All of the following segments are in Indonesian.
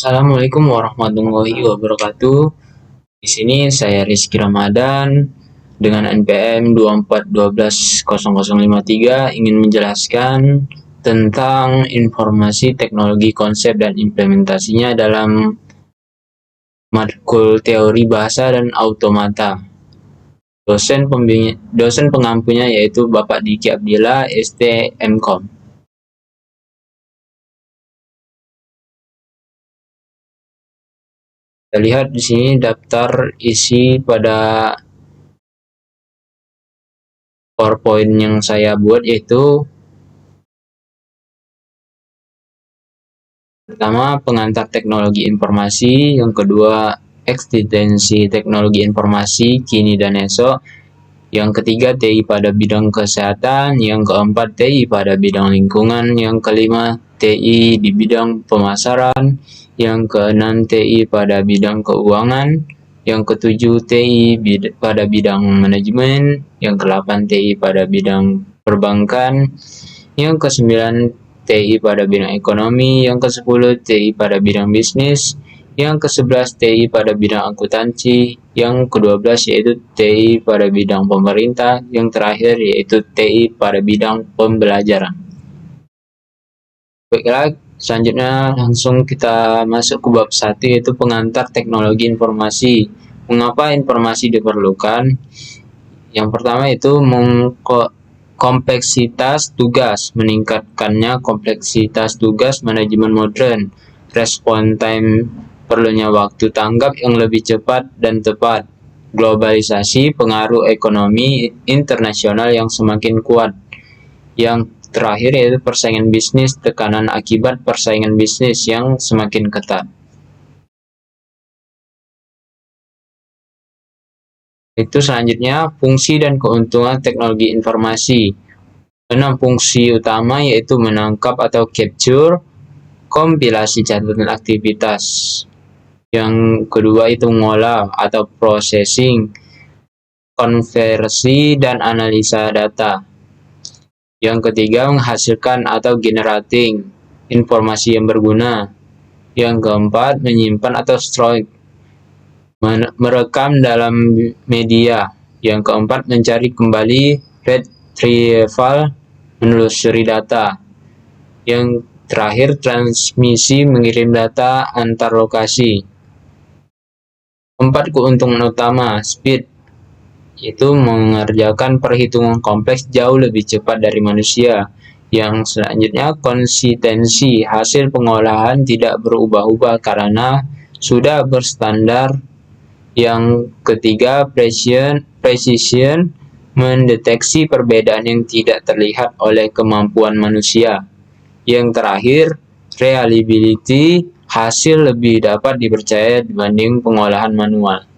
Assalamualaikum warahmatullahi wabarakatuh. Di sini saya Rizky Ramadan dengan NPM 24120053 ingin menjelaskan tentang informasi teknologi konsep dan implementasinya dalam matkul teori bahasa dan automata. Dosen pengampunya yaitu Bapak Diki Abdillah, ST MKom. Kita lihat di sini daftar isi pada PowerPoint yang saya buat, yaitu pertama pengantar teknologi informasi, yang kedua eksistensi teknologi informasi kini dan esok, yang ketiga TI pada bidang kesehatan, yang keempat TI pada bidang lingkungan, yang kelima TI di bidang pemasaran, yang keenam TI pada bidang keuangan, yang ketujuh TI pada bidang manajemen, yang kedelapan TI pada bidang perbankan, yang kesembilan TI pada bidang ekonomi, yang ke-10 TI pada bidang bisnis, yang ke-11 TI pada bidang akuntansi, yang ke-12 yaitu TI pada bidang pemerintah, yang terakhir yaitu TI pada bidang pembelajaran. Baiklah, selanjutnya langsung kita masuk ke bab 1, yaitu pengantar teknologi informasi. Mengapa informasi diperlukan? Yang pertama itu kompleksitas tugas, meningkatkannya kompleksitas tugas manajemen modern, respon time, perlunya waktu tanggap yang lebih cepat dan tepat, globalisasi, pengaruh ekonomi internasional yang semakin kuat. Yang terakhir yaitu persaingan bisnis, tekanan akibat persaingan bisnis yang semakin ketat. Itu selanjutnya fungsi dan keuntungan teknologi informasi. 6 fungsi utama yaitu menangkap atau capture, kompilasi catatan aktivitas. Yang kedua itu mengolah atau processing, konversi dan analisa data. Yang ketiga menghasilkan atau generating informasi yang berguna. Yang keempat menyimpan atau store, merekam dalam media. Yang keempat mencari kembali, retrieval, menelusuri data. Yang terakhir transmisi, mengirim data antar lokasi. 4 keuntungan utama, speed, yaitu mengerjakan perhitungan kompleks jauh lebih cepat dari manusia. Yang selanjutnya konsistensi, hasil pengolahan tidak berubah-ubah karena sudah berstandar. Yang ketiga precision, mendeteksi perbedaan yang tidak terlihat oleh kemampuan manusia. Yang terakhir reliability, hasil lebih dapat dipercaya dibanding pengolahan manual.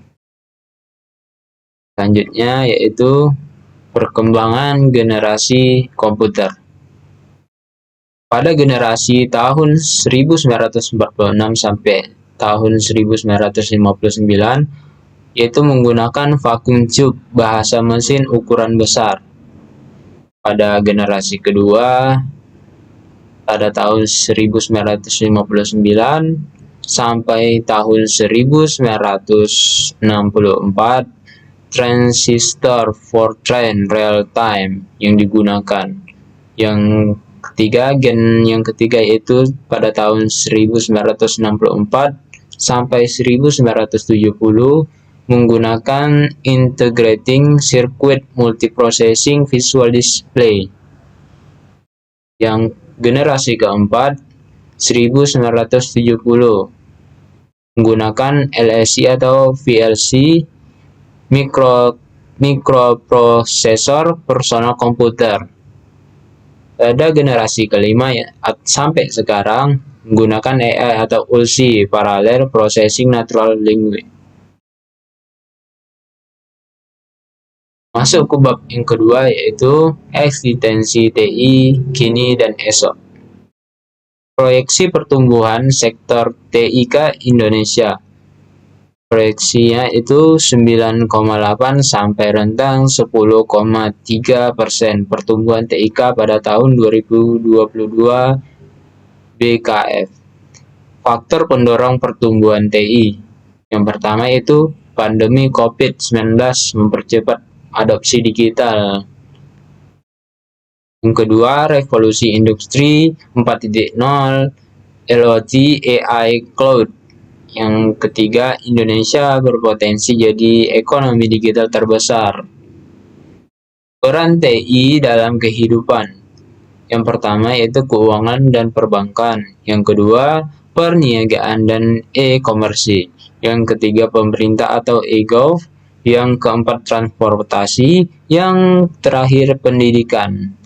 Selanjutnya yaitu perkembangan generasi komputer. Pada generasi tahun 1946 sampai tahun 1959, yaitu menggunakan vacuum tube, bahasa mesin ukuran besar. Pada generasi kedua, pada tahun 1959 sampai tahun 1964, transistor Fortran real time yang digunakan. Yang ketiga yaitu pada tahun 1964 sampai 1970 menggunakan integrating circuit multiprocessing visual display. Yang generasi keempat 1970 menggunakan LSI atau VLC, mikroprosesor personal komputer. Pada generasi kelima sampai sekarang menggunakan AI atau ULSI, Parallel Processing Natural Language. Masuk ke bab yang kedua yaitu eksistensi TI kini dan esok. Proyeksi pertumbuhan sektor TIK Indonesia. Proyeksinya itu 9,8 sampai rentang 10,3% pertumbuhan TIK pada tahun 2022 BKF. faktor pendorong pertumbuhan TI. Yang pertama itu pandemi COVID-19 mempercepat adopsi digital. Yang kedua, revolusi industri 4.0, IoT, AI, Cloud. Yang ketiga, Indonesia berpotensi jadi ekonomi digital terbesar. Peran TI dalam kehidupan. Yang pertama yaitu keuangan dan perbankan. Yang kedua, perniagaan dan e-komersi. Yang ketiga, pemerintah atau e-gov. Yang keempat, transportasi. Yang terakhir, pendidikan.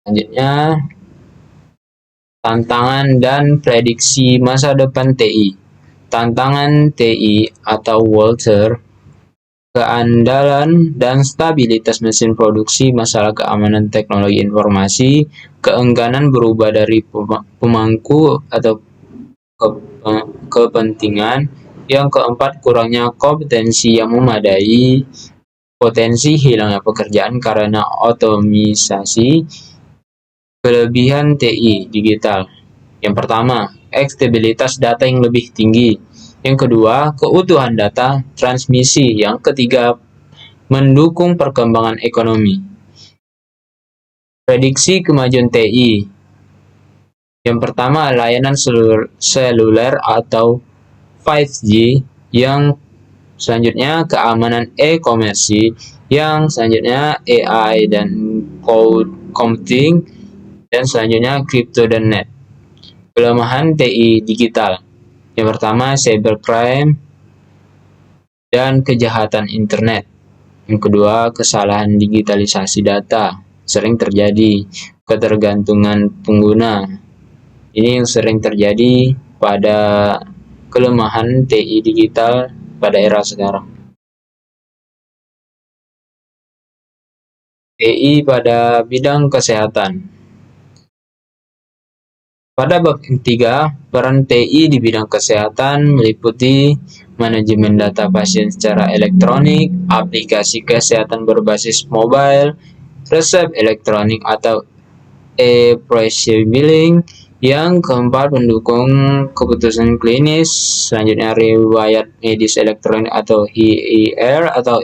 Selanjutnya, tantangan dan prediksi masa depan TI. Tantangan TI atau Walter, keandalan dan stabilitas mesin produksi, masalah keamanan teknologi informasi, keengganan berubah dari pemangku atau kepentingan. Yang keempat, kurangnya kompetensi yang memadai, potensi hilangnya pekerjaan karena otomisasi, kelebihan TI digital. Yang pertama, ekstabilitas data yang lebih tinggi. Yang kedua, keutuhan data transmisi. Yang ketiga, mendukung perkembangan ekonomi. Prediksi kemajuan TI. Yang pertama, layanan seluler atau 5G. Yang selanjutnya, keamanan e-komersi. Yang selanjutnya, AI dan cloud computing. Dan selanjutnya, crypto dan net. Kelemahan TI digital. Yang pertama, cybercrime dan kejahatan internet. Yang kedua, kesalahan digitalisasi data. Sering terjadi ketergantungan pengguna. Ini yang sering terjadi pada kelemahan TI digital pada era sekarang. TI pada bidang kesehatan. Pada bab ketiga, peran TI di bidang kesehatan meliputi manajemen data pasien secara elektronik, aplikasi kesehatan berbasis mobile, resep elektronik atau e-prescribing. Yang keempat, mendukung keputusan klinis. Selanjutnya, riwayat medis elektronik atau HIR atau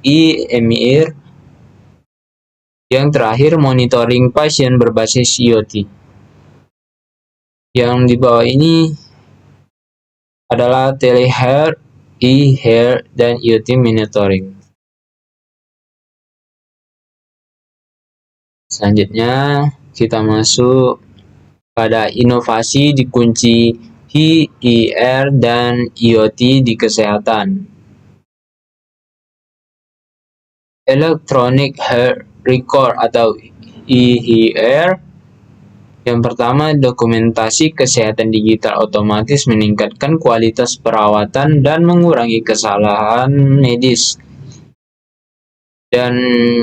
EMR. Yang terakhir, monitoring pasien berbasis IoT. Yang di bawah ini adalah telehealth, e-health, dan IoT monitoring. Selanjutnya, kita masuk pada inovasi di kunci HIR dan IoT di kesehatan. Electronic Health Record atau EHR. Yang pertama, dokumentasi kesehatan digital otomatis meningkatkan kualitas perawatan dan mengurangi kesalahan medis. Dan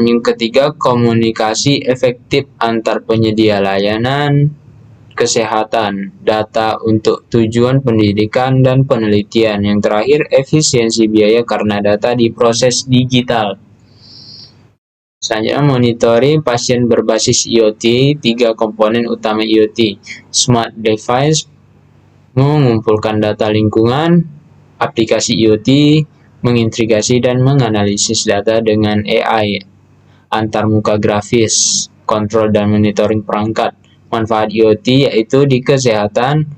yang ketiga, komunikasi efektif antar penyedia layanan kesehatan, data untuk tujuan pendidikan dan penelitian. Yang terakhir, efisiensi biaya karena data diproses digital. Selanjutnya, monitoring pasien berbasis IoT. 3 komponen utama IoT. Smart device mengumpulkan data lingkungan, aplikasi IoT mengintegrasi dan menganalisis data dengan AI, antarmuka grafis, kontrol dan monitoring perangkat. Manfaat IoT yaitu di kesehatan.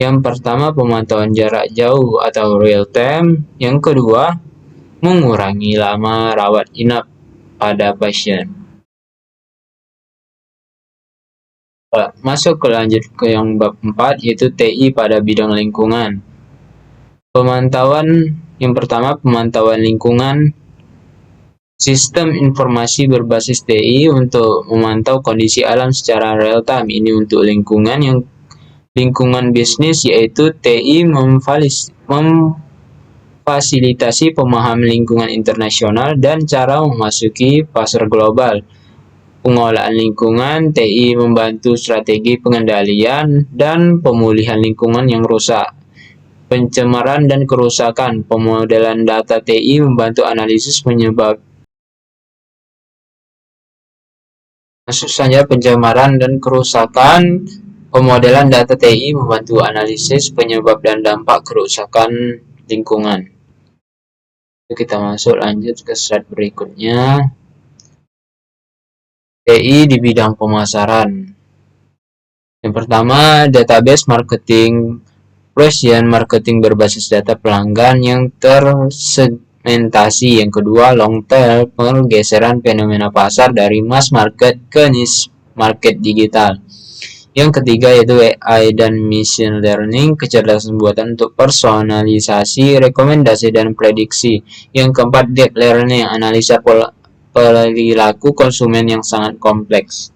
Yang pertama, pemantauan jarak jauh atau real time. Yang kedua, mengurangi lama rawat inap pada pasien. Masuk ke yang bab 4 yaitu TI pada bidang lingkungan. Pemantauan yang pertama, pemantauan lingkungan. Sistem informasi berbasis TI untuk memantau kondisi alam secara real time. Ini untuk lingkungan. Yang lingkungan bisnis yaitu TI memfasilitasi pemahaman lingkungan internasional dan cara memasuki pasar global. Pengelolaan lingkungan, TI membantu strategi pengendalian dan pemulihan lingkungan yang rusak. Pencemaran dan kerusakan, pemodelan data TI membantu analisis penyebab Masuk saja pencemaran dan kerusakan. Pemodelan data TI membantu analisis penyebab dan dampak kerusakan lingkungan. Kita masuk lanjut ke slide berikutnya. TI di bidang pemasaran. Yang pertama, database marketing, operation marketing berbasis data pelanggan yang tersegmentasi. Yang kedua, long tail, pergeseran fenomena pasar dari mass market ke niche market digital. Yang ketiga yaitu AI dan machine learning, kecerdasan buatan untuk personalisasi, rekomendasi, dan prediksi. Yang keempat, deep learning, analisa perilaku konsumen yang sangat kompleks.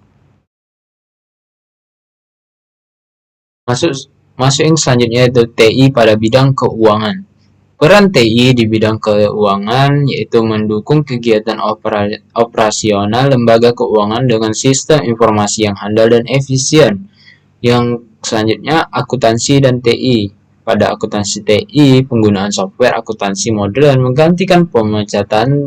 Masuk yang selanjutnya yaitu TI pada bidang keuangan. Peran TI di bidang keuangan yaitu mendukung kegiatan operasional lembaga keuangan dengan sistem informasi yang handal dan efisien. Yang selanjutnya akuntansi dan TI. Pada akuntansi TI, penggunaan software akuntansi modern menggantikan pencatatan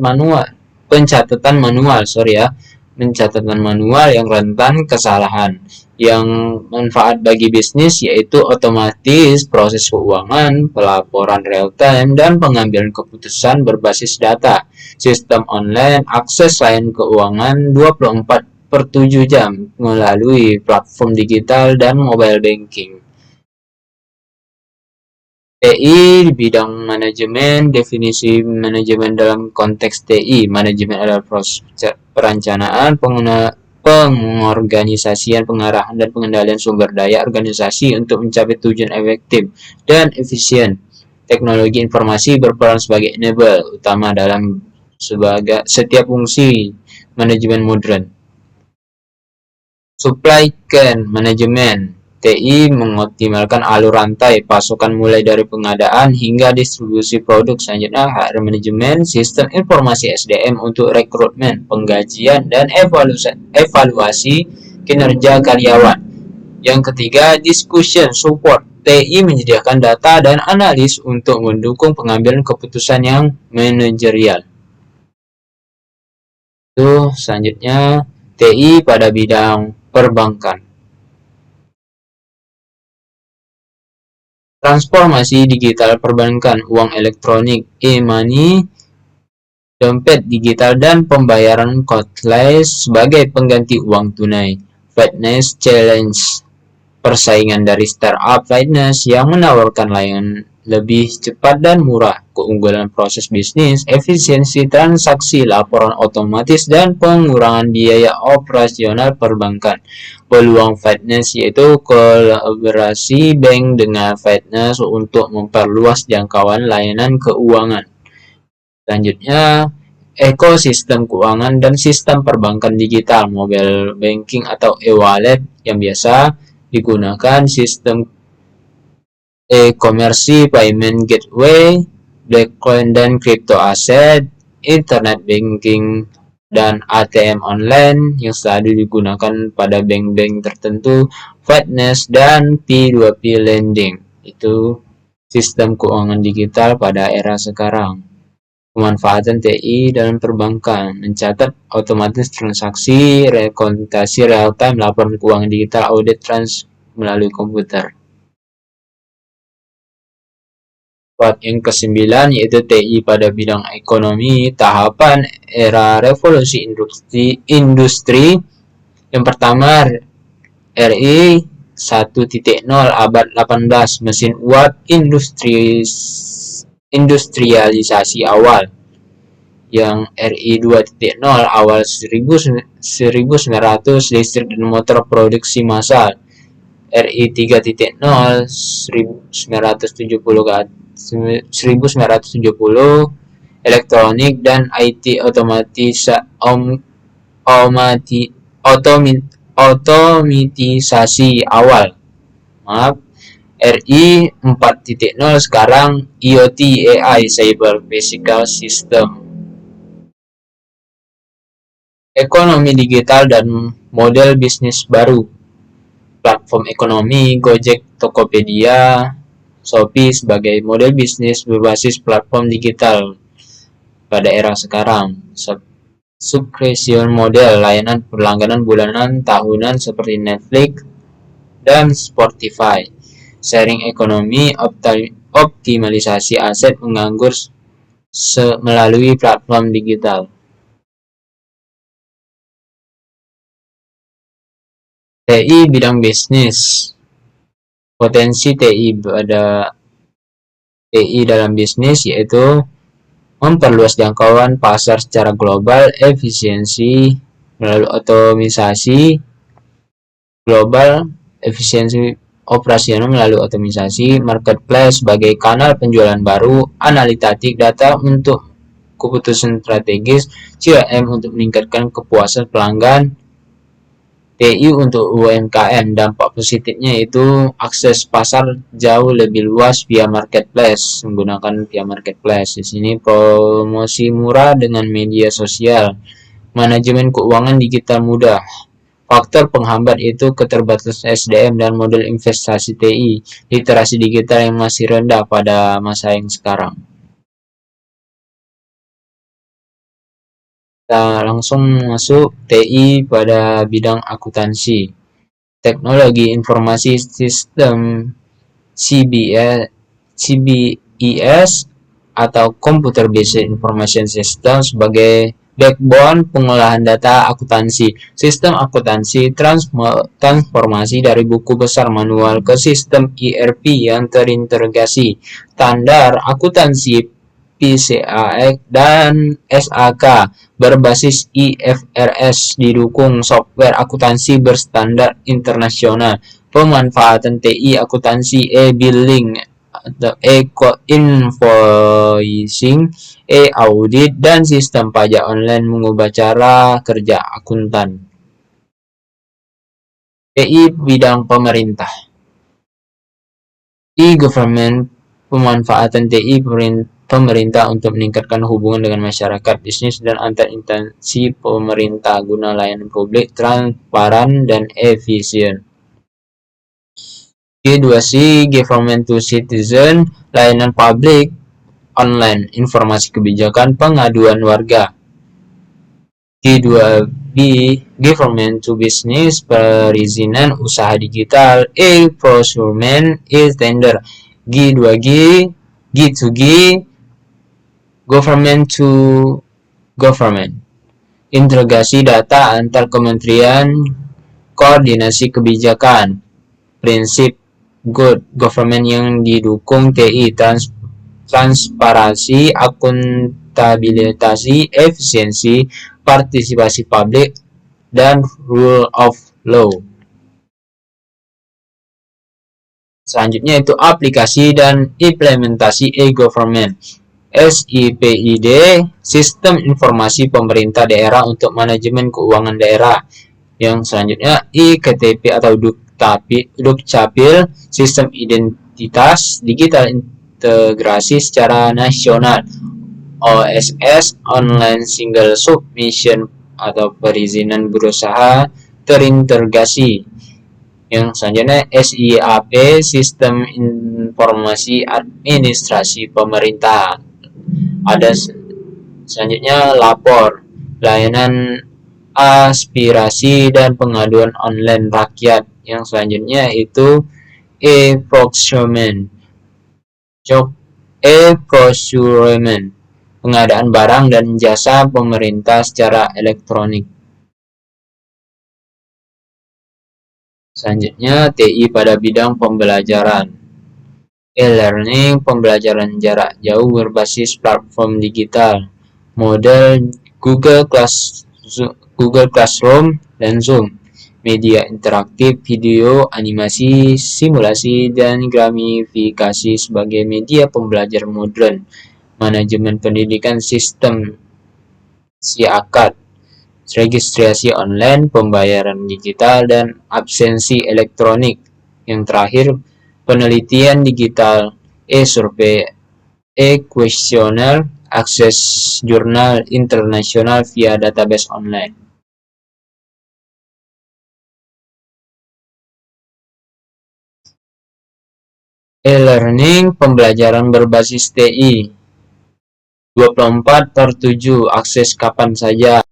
manual yang rentan kesalahan. Yang manfaat bagi bisnis yaitu otomatis proses keuangan, pelaporan real time, dan pengambilan keputusan berbasis data. Sistem online, akses layanan keuangan 24/7 jam melalui platform digital dan mobile banking. TI di bidang manajemen, definisi manajemen dalam konteks TI. Manajemen adalah proses perencanaan, pengorganisasian, pengarahan, dan pengendalian sumber daya organisasi untuk mencapai tujuan efektif dan efisien. Teknologi informasi berperan sebagai enabler utama dalam setiap fungsi manajemen modern. Supply chain management. TI mengoptimalkan alur rantai pasokan mulai dari pengadaan hingga distribusi produk. Selanjutnya, HR Management, sistem informasi SDM untuk rekrutmen, penggajian, dan evaluasi kinerja karyawan. Yang ketiga, Discussion Support. TI menyediakan data dan analis untuk mendukung pengambilan keputusan yang manajerial. Selanjutnya, TI pada bidang perbankan. Transformasi digital perbankan, uang elektronik, e-money, dompet digital, dan pembayaran contactless sebagai pengganti uang tunai. Fitness Challenge, persaingan dari startup fitness yang menawarkan layanan lebih cepat dan murah, keunggulan proses bisnis, efisiensi transaksi, laporan otomatis, dan pengurangan biaya operasional perbankan. Peluang fitness yaitu kolaborasi bank dengan fitness untuk memperluas jangkauan layanan keuangan. Selanjutnya, ekosistem keuangan dan sistem perbankan digital, mobile banking atau e-wallet yang biasa digunakan, sistem e-commerce, payment gateway, Bitcoin dan crypto asset, internet banking, dan ATM online yang selalu digunakan pada bank-bank tertentu, fitness, dan P2P lending. Itu sistem keuangan digital pada era sekarang. Pemanfaatan TI dalam perbankan, mencatat otomatis transaksi, rekontasi real-time, laporan keuangan digital, audit melalui komputer. Yang ke-9 yaitu TI pada bidang ekonomi, tahapan era revolusi industri. Yang pertama, RI 1.0 abad 18, mesin uap industrialisasi awal. Yang RI 2.0 awal 1900, listrik dan motor produksi massal. RI 3.0 1970 ke 1970, elektronik dan IT otomatisasi awal. RI 4.0 sekarang IoT, AI, Cyber Physical System. Ekonomi digital dan model bisnis baru. Platform ekonomi, Gojek, Tokopedia, Shopee sebagai model bisnis berbasis platform digital pada era sekarang. subscription model, layanan berlangganan bulanan, tahunan seperti Netflix dan Spotify. Sharing ekonomi, optimalisasi aset menganggur melalui platform digital. TI bidang bisnis. Potensi TI dalam bisnis yaitu memperluas jangkauan pasar secara global, efisiensi melalui otomisasi global, efisiensi operasional melalui otomisasi, marketplace sebagai kanal penjualan baru, analitik data untuk keputusan strategis, CRM untuk meningkatkan kepuasan pelanggan, TI untuk UMKM. Dampak positifnya itu akses pasar jauh lebih luas via marketplace, menggunakan via marketplace. Di sini promosi murah dengan media sosial, manajemen keuangan digital mudah. Faktor penghambat itu keterbatasan SDM dan model investasi TI, literasi digital yang masih rendah pada masa yang sekarang. Kita langsung masuk TI pada bidang akuntansi. Teknologi Informasi Sistem CBIS atau Computer Based Information System sebagai backbone pengolahan data akuntansi. Sistem akuntansi transformasi dari buku besar manual ke sistem ERP yang terintegrasi. Standar akuntansi PCAX dan SAK berbasis IFRS didukung software akuntansi berstandar internasional. Pemanfaatan TI akuntansi e-billing atau e-invoicing, e-audit, dan sistem pajak online mengubah cara kerja akuntan. TI bidang pemerintah. E-government, pemanfaatan TI pemerintah untuk meningkatkan hubungan dengan masyarakat, bisnis, dan antar instansi pemerintah guna layanan publik transparan dan efisien. G2C, Government to Citizen, layanan publik online, informasi kebijakan, pengaduan warga. G2B, Government to Business, perizinan usaha digital, e-procurement, e-tender. G2G, G2G, Government to Government, integrasi data antar kementerian, koordinasi kebijakan. Prinsip good government yang didukung TI, transparansi, akuntabilitas, efisiensi, partisipasi publik, dan rule of law. Selanjutnya itu aplikasi dan implementasi e-government. SIPID, Sistem Informasi Pemerintah Daerah untuk Manajemen Keuangan Daerah. Yang selanjutnya IKTP atau Dukcapil, Sistem Identitas Digital Integrasi secara nasional. OSS, Online Single Submission atau perizinan berusaha terintegrasi. Yang selanjutnya SIAP, Sistem Informasi Administrasi Pemerintah. Ada selanjutnya lapor, layanan aspirasi dan pengaduan online rakyat. Yang selanjutnya itu e-procurement, pengadaan barang dan jasa pemerintah secara elektronik. Selanjutnya TI pada bidang pembelajaran. E-learning, pembelajaran jarak jauh berbasis platform digital, model Google Classroom dan Zoom, media interaktif, video, animasi, simulasi, dan gamifikasi sebagai media pembelajaran modern, manajemen pendidikan sistem SIAKAT, registrasi online, pembayaran digital, dan absensi elektronik. Yang terakhir, penelitian digital, e-survey, e-questionnaire, akses jurnal internasional via database online. E-learning, pembelajaran berbasis TI, 24/7, akses kapan saja.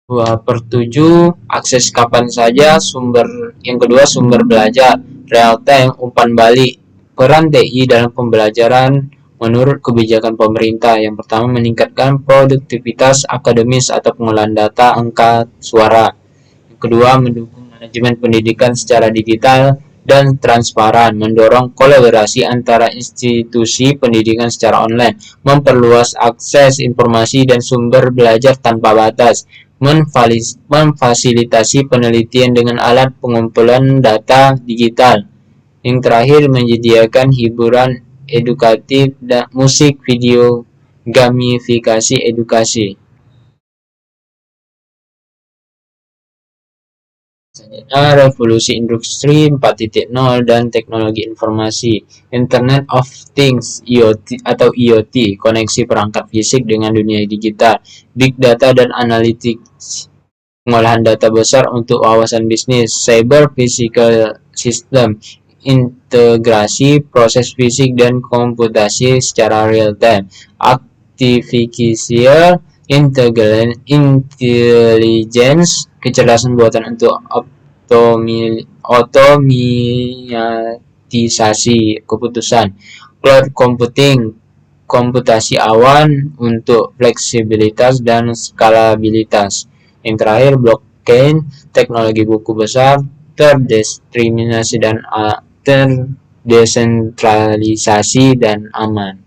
2/7 akses kapan saja. Yang kedua, sumber belajar real time, umpan balik. Peran TI dalam pembelajaran menurut kebijakan pemerintah. Yang pertama, meningkatkan produktivitas akademis atau pengolahan data angka suara. Yang kedua, mendukung manajemen pendidikan secara digital dan transparan, mendorong kolaborasi antara institusi pendidikan secara online, memperluas akses informasi dan sumber belajar tanpa batas, memfasilitasi penelitian dengan alat pengumpulan data digital. Yang terakhir, menyediakan hiburan edukatif dan musik, video, gamifikasi edukasi. Selanjutnya, revolusi industri 4.0 dan teknologi informasi. Internet of Things (IoT) atau IoT, koneksi perangkat fisik dengan dunia digital. Big data dan analytics, pengolahan data besar untuk wawasan bisnis. Cyber physical system, integrasi proses fisik dan komputasi secara real time. Artificial intelligence, kecerdasan buatan untuk otomatisasi keputusan. Cloud computing, komputasi awan untuk fleksibilitas dan skalabilitas. Yang terakhir, blockchain, teknologi buku besar, terdesentralisasi dan aman.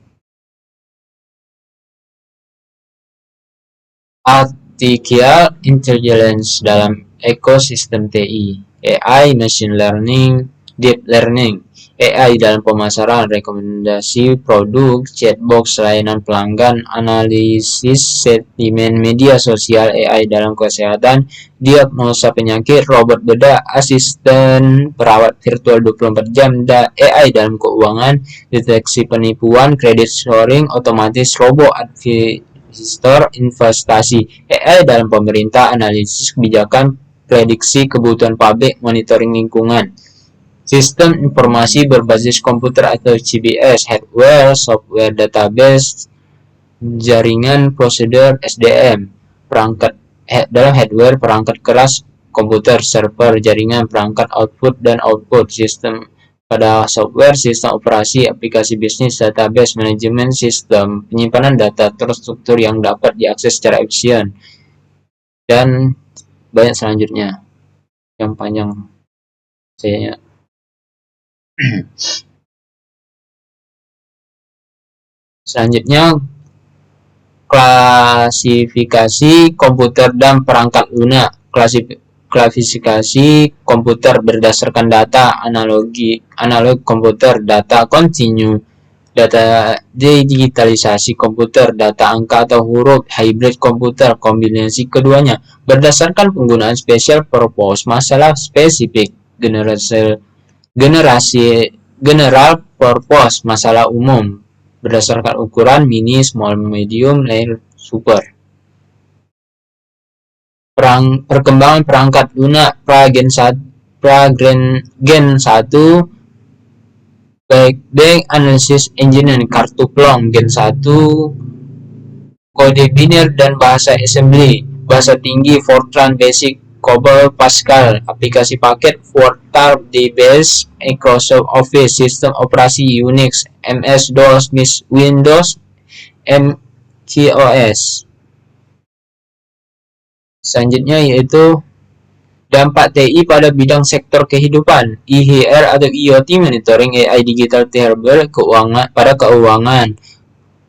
Artificial intelligence dalam ekosistem TI, AI, machine learning, deep learning. AI dalam pemasaran, rekomendasi produk, chatbox, layanan pelanggan, analisis sentimen media sosial. AI dalam kesehatan, diagnosa penyakit, robot bedah, asisten perawat virtual 24 jam. AI dalam keuangan, deteksi penipuan, credit scoring, otomatis robot investor investasi. AI dalam pemerintah, analisis kebijakan, prediksi kebutuhan pabrik, monitoring lingkungan. Sistem informasi berbasis komputer atau CBS, hardware, software, database, jaringan, prosedur, SDM. Perangkat dalam hardware, perangkat keras, komputer, server, jaringan, perangkat output dan output. Sistem pada software, sistem operasi, aplikasi bisnis, database, manajemen sistem, penyimpanan data terstruktur yang dapat diakses secara efisien, dan banyak selanjutnya yang panjang saya. Selanjutnya, klasifikasi komputer dan perangkat lunak. Klasifikasi komputer berdasarkan data analog komputer, data kontinu, data digitalisasi komputer, data angka atau huruf, hybrid komputer, kombinasi keduanya, berdasarkan penggunaan special purpose, masalah spesifik, general purpose, masalah umum, berdasarkan ukuran mini, small, medium, layer, super. Perkembangan perangkat lunak Gen 1, Backend Analysis Engine, kartu plong, Gen 1, kode biner dan bahasa assembly, bahasa tinggi, Fortran, Basic, COBOL, Pascal, aplikasi paket, Fortran, DBase, Microsoft Office, sistem operasi Unix, MS-DOS, Windows, macOS. Selanjutnya yaitu dampak TI pada bidang sektor kehidupan, IHR atau IoT, monitoring AI digital hardware, keuangan,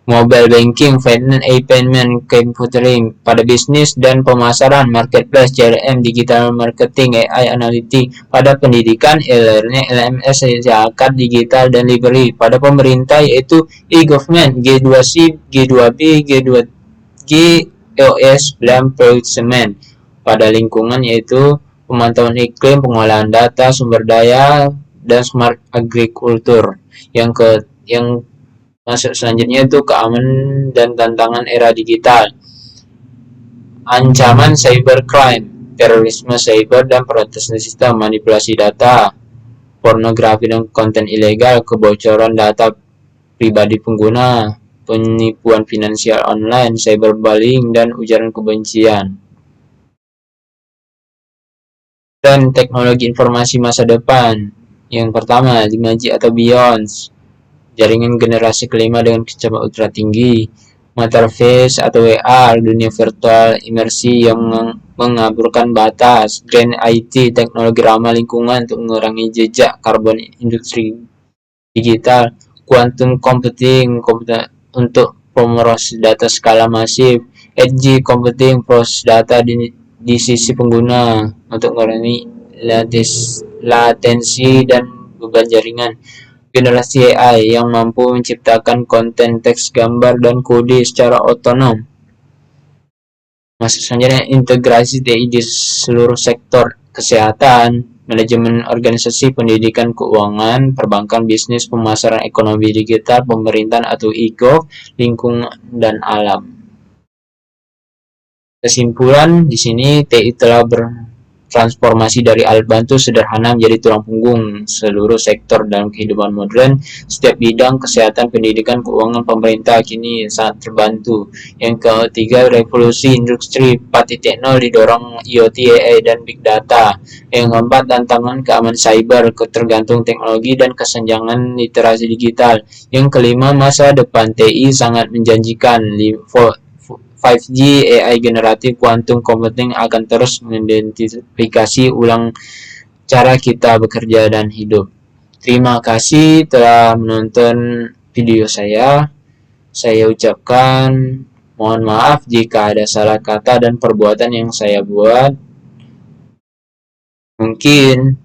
mobile banking, finance, payment, computing, pada bisnis dan pemasaran, marketplace, CRM, digital marketing, AI analytics, pada pendidikan, e-learning, LMS, zakat digital dan library, pada pemerintah yaitu e-government, G2C, G2B, GOS, dan procurement, pada lingkungan yaitu pemantauan iklim, pengolahan data, sumber daya, dan smart agriculture. Yang masuk selanjutnya itu keamanan dan tantangan era digital, ancaman cybercrime, terorisme cyber dan proteksi sistem, manipulasi data, pornografi dan konten ilegal, kebocoran data pribadi pengguna, penipuan finansial online, cyberbullying, dan ujaran kebencian. Dan teknologi informasi masa depan. Yang pertama, 5G atau Beyond, jaringan generasi kelima dengan kecepatan ultra tinggi, Metaverse atau VR, dunia virtual imersi yang mengaburkan batas, Gen IT, teknologi ramah lingkungan untuk mengurangi jejak karbon industri digital, quantum computing untuk pemrosesan data skala masif, edge computing proses data di sisi pengguna untuk mengurangi latensi dan beban jaringan. Generasi AI yang mampu menciptakan konten teks, gambar, dan kode secara otonom. Masuk selanjutnya, integrasi TI di seluruh sektor kesehatan, manajemen organisasi, pendidikan, keuangan, perbankan, bisnis, pemasaran ekonomi digital, pemerintahan atau e-gov, lingkungan, dan alam. Kesimpulan di sini TI telah bertransformasi dari alat bantu sederhana menjadi tulang punggung seluruh sektor dalam kehidupan modern. Setiap bidang kesehatan, pendidikan, keuangan, pemerintah kini sangat terbantu. Yang ketiga, revolusi industri 4.0 didorong IoT, AI, dan Big Data. Yang keempat, tantangan keamanan cyber, ketergantungan teknologi, dan kesenjangan literasi digital. Yang kelima, masa depan TI sangat menjanjikan. 5G, AI generatif, quantum computing akan terus mengidentifikasi ulang cara kita bekerja dan hidup. Terima kasih telah menonton video saya. Saya ucapkan mohon maaf jika ada salah kata dan perbuatan yang saya buat. Mungkin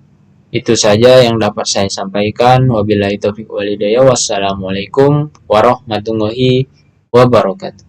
itu saja yang dapat saya sampaikan. Wabillahi taufiq walhidayah. Wassalamualaikum warahmatullahi wabarakatuh.